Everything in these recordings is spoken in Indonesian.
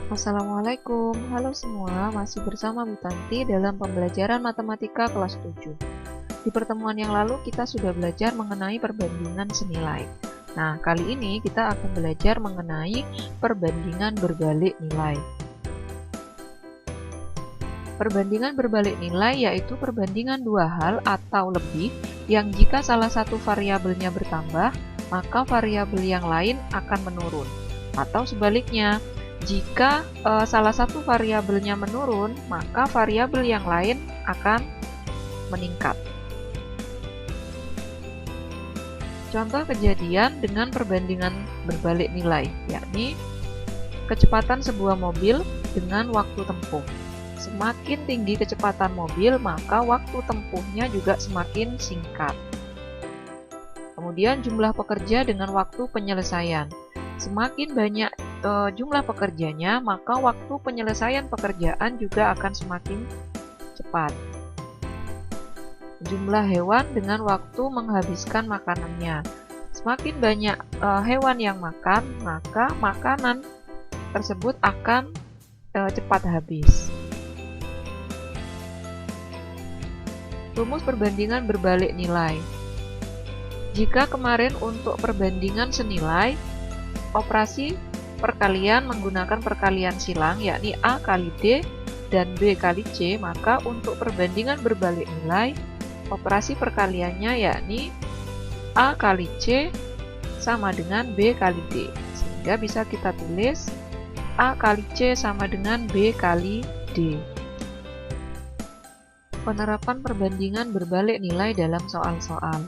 Assalamualaikum, halo semua, masih bersama Bu Tanti dalam pembelajaran matematika kelas 7. Di pertemuan yang lalu kita sudah belajar mengenai perbandingan senilai. Nah, kali ini kita akan belajar mengenai perbandingan berbalik nilai. Perbandingan berbalik nilai yaitu perbandingan dua hal atau lebih yang jika salah satu variabelnya bertambah, maka variabel yang lain akan menurun. Atau sebaliknya, jika salah satu variabelnya menurun, maka variabel yang lain akan meningkat. Contoh kejadian dengan perbandingan berbalik nilai, yakni kecepatan sebuah mobil dengan waktu tempuh. Semakin tinggi kecepatan mobil, maka waktu tempuhnya juga semakin singkat. Kemudian jumlah pekerja dengan waktu penyelesaian. Semakin banyak jumlah pekerjanya, maka waktu penyelesaian pekerjaan juga akan semakin cepat. Jumlah hewan dengan waktu menghabiskan makanannya. Semakin banyak hewan yang makan, maka makanan tersebut akan cepat habis. Rumus perbandingan berbalik nilai. Jika kemarin untuk perbandingan senilai, operasi perkalian menggunakan perkalian silang, yakni A kali D dan B kali C, maka untuk perbandingan berbalik nilai, operasi perkaliannya yakni A kali C sama dengan B kali D. Sehingga bisa kita tulis A kali C sama dengan B kali D. Penerapan perbandingan berbalik nilai dalam soal-soal.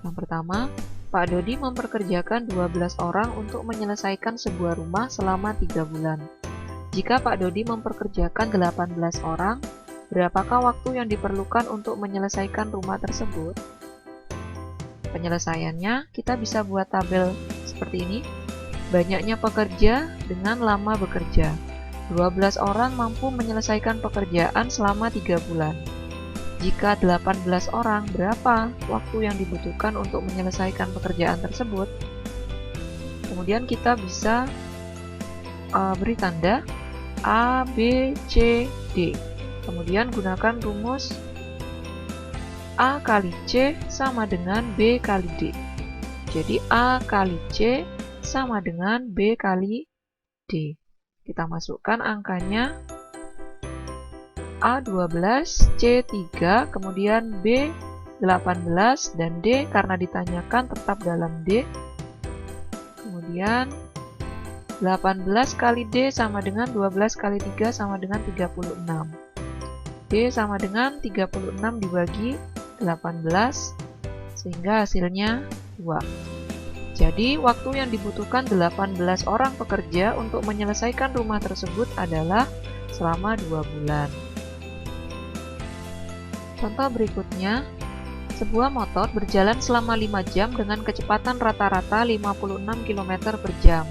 Yang pertama, Pak Dodi memperkerjakan 12 orang untuk menyelesaikan sebuah rumah selama 3 bulan. Jika Pak Dodi memperkerjakan 18 orang, berapakah waktu yang diperlukan untuk menyelesaikan rumah tersebut? Penyelesaiannya, kita bisa buat tabel seperti ini. Banyaknya pekerja dengan lama bekerja. 12 orang mampu menyelesaikan pekerjaan selama 3 bulan. Jika 18 orang, berapa waktu yang dibutuhkan untuk menyelesaikan pekerjaan tersebut? Kemudian kita bisa beri tanda A, B, C, D. Kemudian gunakan rumus A kali C sama dengan B kali D. Jadi A kali C sama dengan B kali D. Kita masukkan angkanya A12, C3, kemudian B18, dan D karena ditanyakan tetap dalam D. Kemudian 18 kali D sama dengan 12 kali 3 sama dengan 36. D sama dengan 36 dibagi 18, sehingga hasilnya 2. Jadi, waktu yang dibutuhkan 18 orang pekerja untuk menyelesaikan rumah tersebut adalah selama 2 bulan. Contoh berikutnya, sebuah motor berjalan selama 5 jam dengan kecepatan rata-rata 56 km per jam.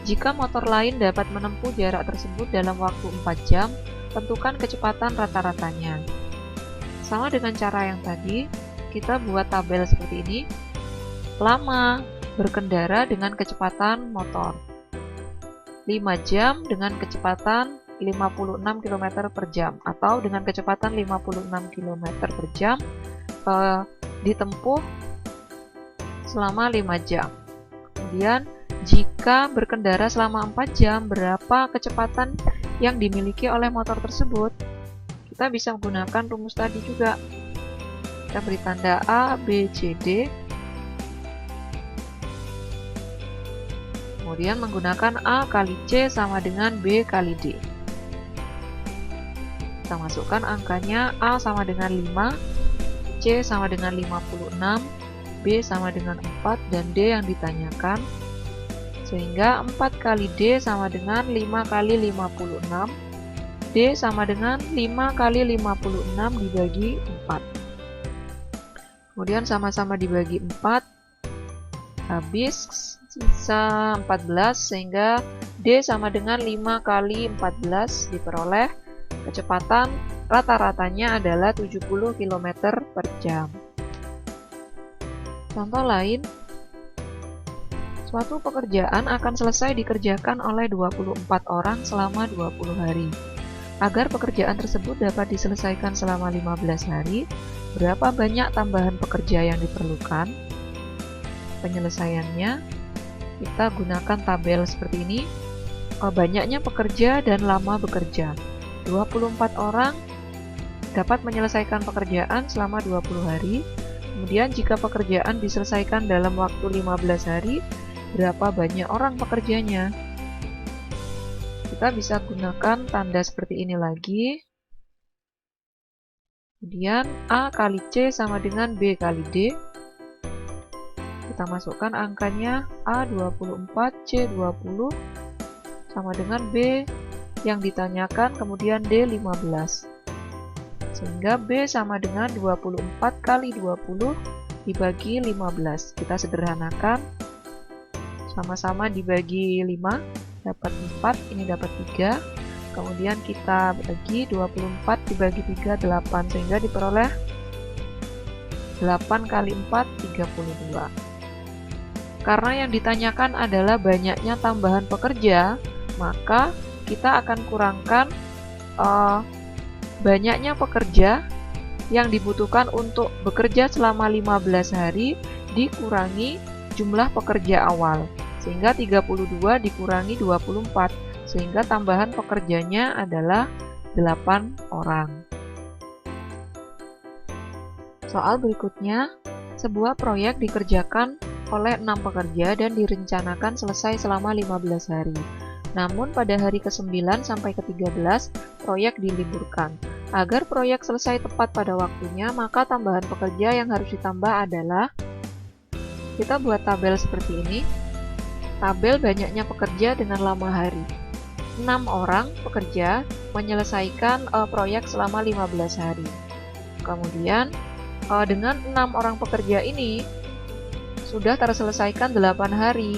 Jika motor lain dapat menempuh jarak tersebut dalam waktu 4 jam, tentukan kecepatan rata-ratanya. Sama dengan cara yang tadi, kita buat tabel seperti ini. Lama berkendara dengan kecepatan motor 5 jam dengan kecepatan 56 km per jam, atau dengan kecepatan 56 km per jam ditempuh selama 5 jam. Kemudian jika berkendara selama 4 jam, berapa kecepatan yang dimiliki oleh motor tersebut? Kita bisa menggunakan rumus tadi juga. Kita beri tanda A, B, C, D. Kemudian menggunakan A kali C sama dengan B kali D. Kita masukkan angkanya A sama dengan 5, C sama dengan 56, B sama dengan 4, dan D yang ditanyakan. Sehingga 4 kali D sama dengan 5 kali 56. D sama dengan 5 kali 56 dibagi 4. Kemudian sama-sama dibagi 4. Habis sisa 14, sehingga D sama dengan 5 kali 14 diperoleh kecepatan rata-ratanya adalah 70 km per jam. Contoh lain, Suatu pekerjaan akan selesai dikerjakan oleh 24 orang selama 20 hari. Agar pekerjaan tersebut dapat diselesaikan selama 15 hari, berapa banyak tambahan pekerja yang diperlukan? Penyelesaiannya, kita gunakan tabel seperti ini. Banyaknya pekerja dan lama bekerja. 24 orang dapat menyelesaikan pekerjaan selama 20 hari. Kemudian jika pekerjaan diselesaikan dalam waktu 15 hari, berapa banyak orang pekerjanya? Kita bisa gunakan tanda seperti ini lagi. Kemudian A kali C sama dengan B kali D. Kita masukkan angkanya A 24, C 20 sama dengan B yang ditanyakan, kemudian D 15. Sehingga B sama dengan 24 kali 20 dibagi 15. Kita sederhanakan. Sama-sama dibagi 5, dapat 4, ini dapat 3. Kemudian kita bagi 24 dibagi 3, 8. Sehingga diperoleh 8 kali 4, 32. Karena yang ditanyakan adalah banyaknya tambahan pekerja, maka kita akan kurangkan banyaknya pekerja yang dibutuhkan untuk bekerja selama 15 hari dikurangi jumlah pekerja awal. Sehingga 32 dikurangi 24, sehingga tambahan pekerjanya adalah 8 orang. Soal berikutnya, sebuah proyek dikerjakan oleh 6 pekerja dan direncanakan selesai selama 15 hari. Namun pada hari ke-9 sampai ke-13, proyek diliburkan. Agar proyek selesai tepat pada waktunya, maka tambahan pekerja yang harus ditambah adalah, kita buat tabel seperti ini. Tabel banyaknya pekerja dengan lama hari. 6 orang pekerja menyelesaikan proyek selama 15 hari. Kemudian dengan 6 orang pekerja ini sudah terselesaikan 8 hari,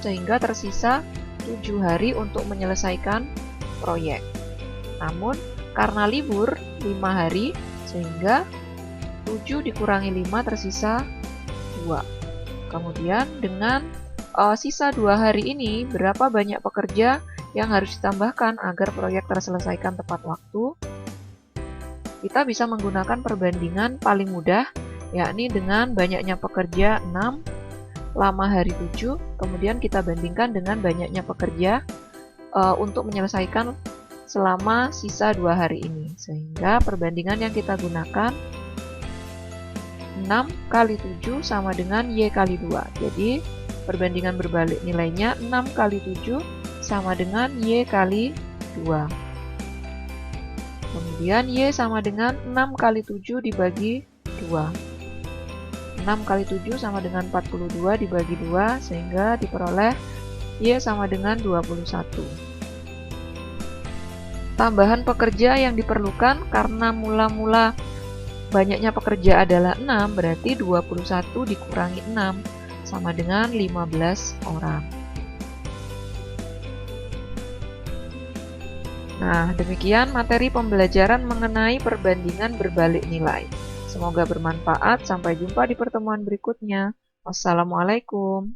sehingga tersisa 7 hari untuk menyelesaikan proyek. Namun karena libur 5 hari, sehingga 7 dikurangi 5 tersisa 2. Kemudian dengan sisa 2 hari ini, berapa banyak pekerja yang harus ditambahkan agar proyek terselesaikan tepat waktu? Kita bisa menggunakan perbandingan paling mudah, yakni dengan banyaknya pekerja 6, lama hari 7, kemudian kita bandingkan dengan banyaknya pekerja untuk menyelesaikan selama sisa 2 hari ini. Sehingga perbandingan yang kita gunakan 6 kali 7 sama dengan Y kali 2. Jadi perbandingan berbalik nilainya 6 kali 7 sama dengan Y kali 2. Kemudian Y sama dengan 6 kali 7 dibagi 2. 6 kali 7 sama dengan 42 dibagi 2, sehingga diperoleh Y sama dengan 21. Tambahan pekerja yang diperlukan karena mula-mula banyaknya pekerja adalah 6, berarti 21 dikurangi 6 sama dengan 15 orang. Nah, demikian materi pembelajaran mengenai perbandingan berbalik nilai. Semoga bermanfaat. Sampai jumpa di pertemuan berikutnya. Wassalamualaikum.